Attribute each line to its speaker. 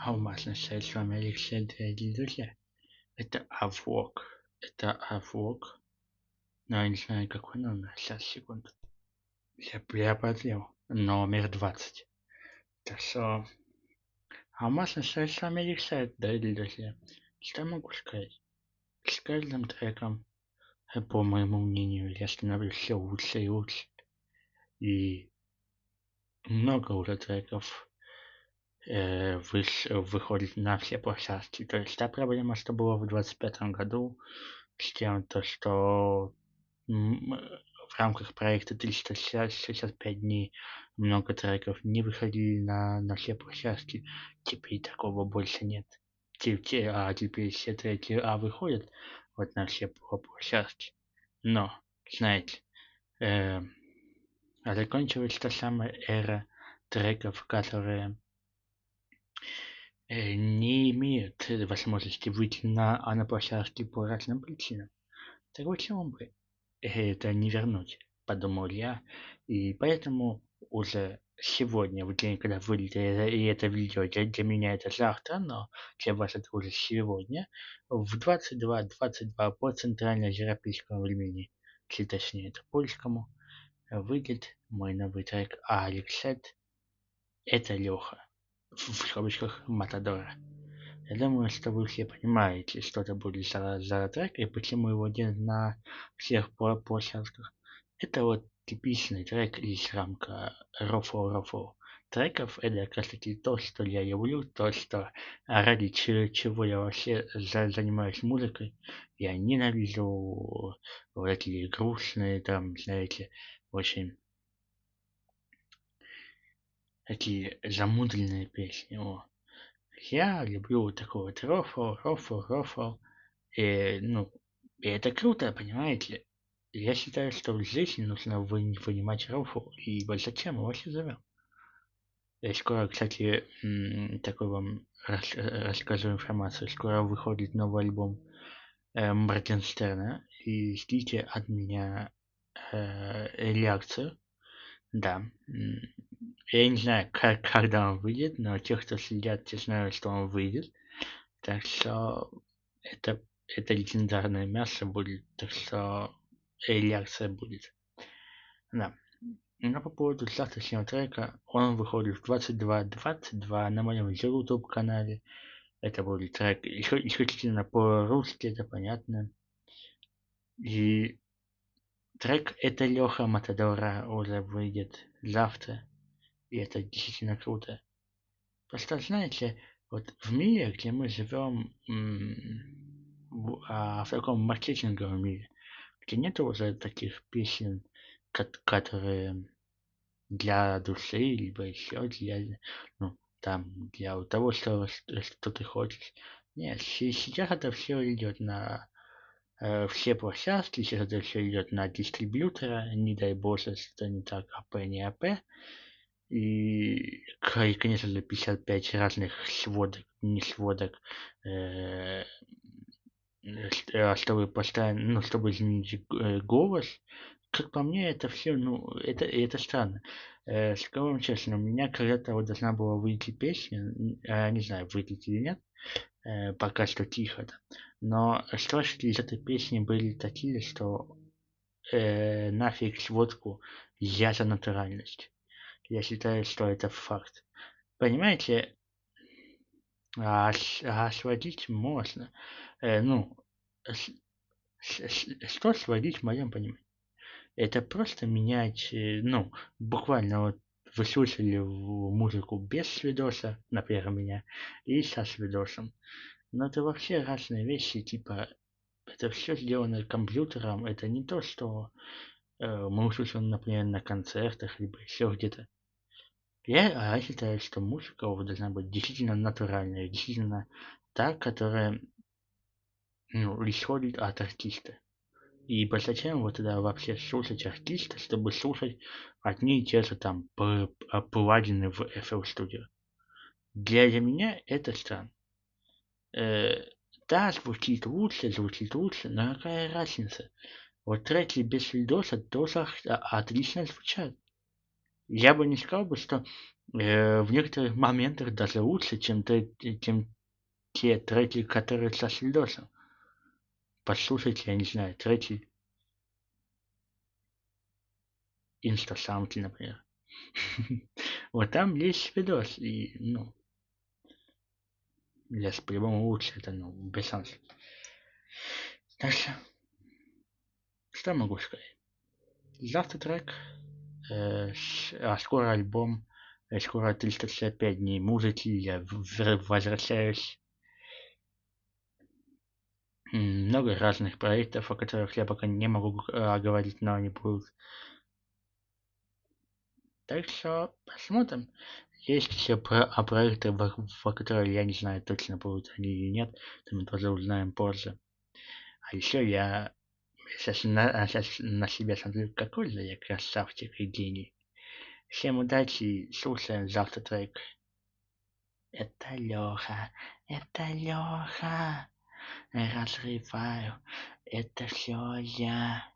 Speaker 1: Алмазный с вами Алексей, дорогие друзья. Это Авок. Это Авок. Но я не знаю, какой номер. Сейчас, секунду. Я продлил. Номер 20. Так что... Алмазный с вами Алексей, дорогие друзья. Что я могу сказать? С каждым треком, по моему мнению, я становлюсь все лучше и лучше. И много уже треков выходит на все площадки. То есть та проблема, что была в 25 году, с тем, то, что в рамках проекта 365 дней много треков не выходили на все площадки. Теперь такого больше нет. Теперь все треки выходят вот на все площадки. Но, знаете, закончилась та самая эра треков, которые не имеют возможности выйти на площадке по разным причинам. Так почему бы это не вернуть, подумал я. И поэтому уже сегодня, в день, когда выйдет это видео, для меня это завтра, но для вас это уже сегодня, в 22:22 по центральноевропейскому времени, если точнее это польскому, выйдет мой новый трек Алексет. Это Леха. В скобочках Матадора. Я думаю, что вы все понимаете, что это будет за трек и почему его нет на всех площадках. Это вот типичный трек из рамка рофл треков. Это как раз таки то, что я люблю, то, что ради чего я вообще занимаюсь музыкой. Я ненавижу вот эти грустные, там, знаете, очень такие замудренные песни. Я люблю вот такой вот рофл. И это круто, понимаете? Я считаю, что в жизни нужно вынимать рофл. И вот зачем мы вообще живем? И скоро, кстати, такой вам расскажу информацию. Скоро выходит новый альбом Моргенштерна. И ждите от меня реакцию. Да. Я не знаю, когда он выйдет, но те, кто следят, те знают, что он выйдет. Так что это легендарное мясо будет, так что реакция будет. Да. Но по поводу завтрашнего трека, он выходит в 22:22 на моем YouTube канале. Это будет трек исключительно по-русски, это понятно. И трек это Леха Матадора уже выйдет завтра. И это действительно круто. Просто знаете, вот в мире, где мы живем, в таком маркетинговом мире, где нет уже таких песен, которые для души, либо еще для того, что ты хочешь. Нет, сейчас это все идет на все площадки, сейчас это все идет на дистрибьютора, не дай боже, что не так не АП. И, конечно же, 55 разных сводок, не сводок, чтобы поставить, чтобы изменить голос. Как по мне, это все, это странно. Скажу вам честно, у меня когда-то вот должна была выйти песня, не знаю, выйдет или нет, пока что тихо, да. Но строчки из этой песни были такие, что нафиг сводку, я за натуральность. Я считаю, что это факт. Понимаете, сводить можно. Что сводить в моем понимании? Это просто менять, буквально вот вы слушали музыку без свидоса, например, меня, и со свидосом. Но это вообще разные вещи, типа, это все сделано компьютером, это не то, что мы услышим, например, на концертах, либо еще где-то. Я считаю, что музыка должна быть действительно натуральная, действительно та, которая исходит от артиста. И зачем вот тогда вообще слушать артиста, чтобы слушать одни и те же там плагины в FL Studio? Для меня это странно. Да, звучит лучше, но какая разница? Вот треки без видоса тоже отлично звучат. Я бы не сказал бы, что В некоторых моментах даже лучше, чем те треки, которые со Сльдосом. Послушайте, я не знаю, треки инстасамки, например. Вот там есть видос, и, ну, лес по-любому лучше, это, ну, без шансов. Так что могу сказать? Завтра трек, скоро альбом, скоро 365 дней музыки, я возвращаюсь. Много разных проектов, о которых я пока не могу говорить, но они будут. Так что посмотрим. Есть еще проекты, о которых я не знаю, точно будут они или нет. Это мы тоже узнаем позже. А еще я сейчас на себя смотрю, какой же я красавчик и гений. Всем удачи и слушаем завтра трек. Это Леха, разрываю, это все я.